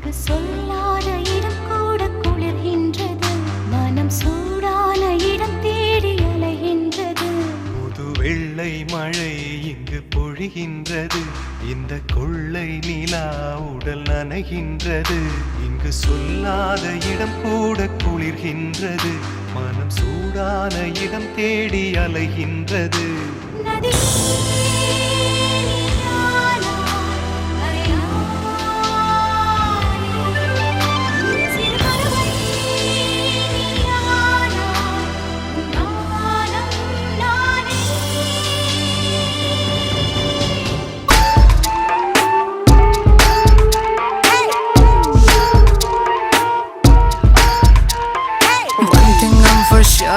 இங்கு சொல்லாத இடம் கூட குளிர்கின்றது, மனம் சூடான இடம் தேடி அலைகின்றது. புது வெள்ளை மழை இங்கு பொழிகின்றது, இந்த கொள்ளை நிலா உடல் நனைகின்றது. இங்கு சொல்லாத இடம் கூட குளிர்கின்றது, மனம் சூடான இடம் தேடி அலைகின்றது. நதி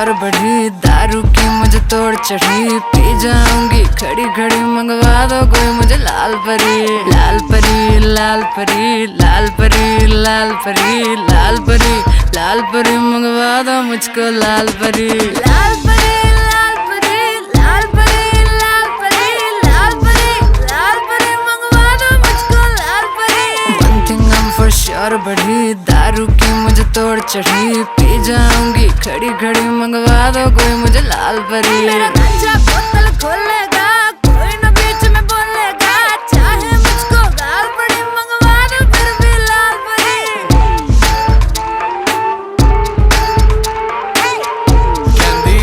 और बढ़ी दारू की मुझे तोड़ चढ़ी, पी जाऊंगी खड़ी खड़ी, मंगवा दो कोई मुझे लाल परी। लाल परी लाल परी लाल परी लाल परी लाल परी लाल परी, मंगवा दो मुझको लाल परी। लाल परी लाल परी लाल परी लाल परी लाल परी लाल परी, मंगवा दो मुझको लाल परी। One thing I'm for sure बढ़ी दारू की मुझे तोड़ चढ़ी, पी जाऊंगी खड़ी खड़ी, मंगवा दो कोई मुझे लाल परी। मेरा गंजा बोतल खोलेगा कोई न बीच में बोलेगा, चाहे मुझको गाल पड़ी, मंगवा दो फिर भी लाल परी। Candy,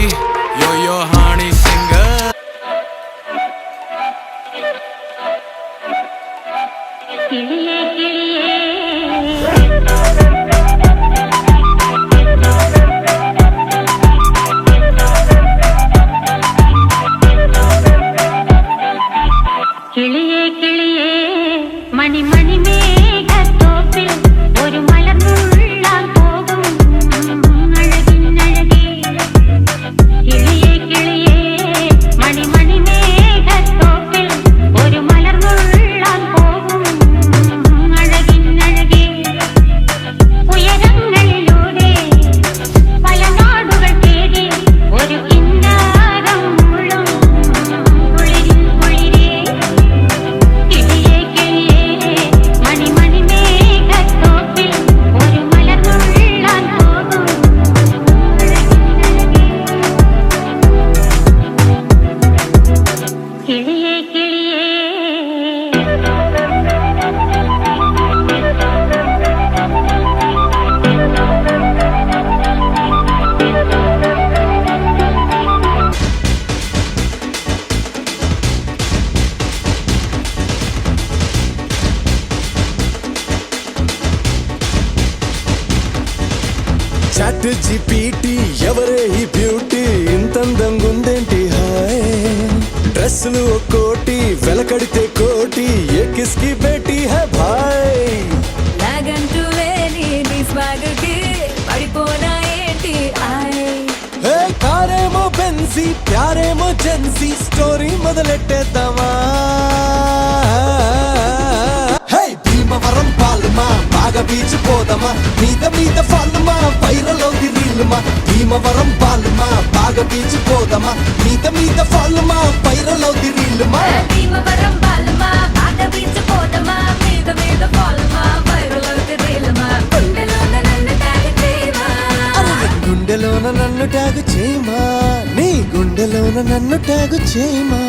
yo honey singer. கிளியே கிளியே கிளியே கிளியே மணி மணி மேகத்தோப்பில் ஒரு மலர் முள்ளால் போகும் அழகின் அழகே. கிளியே கிளியே மணி மணி மேகத்தோப்பில் ஒரு மலர் முள்ளால் போகும் அழகின் அழகே. உயரங்களிலூடே பல நாடுகள் தேடி ஒரு கிண்ணாரம் முழும் குளிரின் குளிரே. கிளியே கிளியே மணி மணி மேகத்தோப்பில் ஒரு மலர் முள்ளால் போகும் கிளியே கிளியே. చాట్ జీపీటీ ఎవరే ఈ బ్యూటీ, ఇంతందంగుందేంటి హాయ్. డ్రెస్సులు ఒక్కోటి వెలకడితే కోటి, ఏ కిస్కి బేటీ హై భాయ్. నాగంటూ లేని నీ స్వాగకి పడిపోనా ఏంటి ఆయ్. హే కారేమో బెన్సీ ప్యారేమో జెన్సీ, స్టోరీ మొదలెట్టేద్దామా. హే భీమవరం పాలమా బాగా బీచ్ పోదమా, మీద మీద ఫాల్మా వైరల్ అవుది రీల్మా. భీమవరం పాలమా బాగా బీచ్ పోదమా, మీద మీద ఫాల్మా వైరల్ అవుది రీల్మా. భీమవరం బాలమా బాగా బీచ్ పోదమా, మీద మీద ఫాల్మా వైరల్ అవుతే రీల్మా. గుండెలోన నన్ను ట్యాగ్ చేయమా, గుండెలోన నన్ను ట్యాగ్ చేయమా, నీ గుండెలోన నన్ను ట్యాగ్ చేయమా.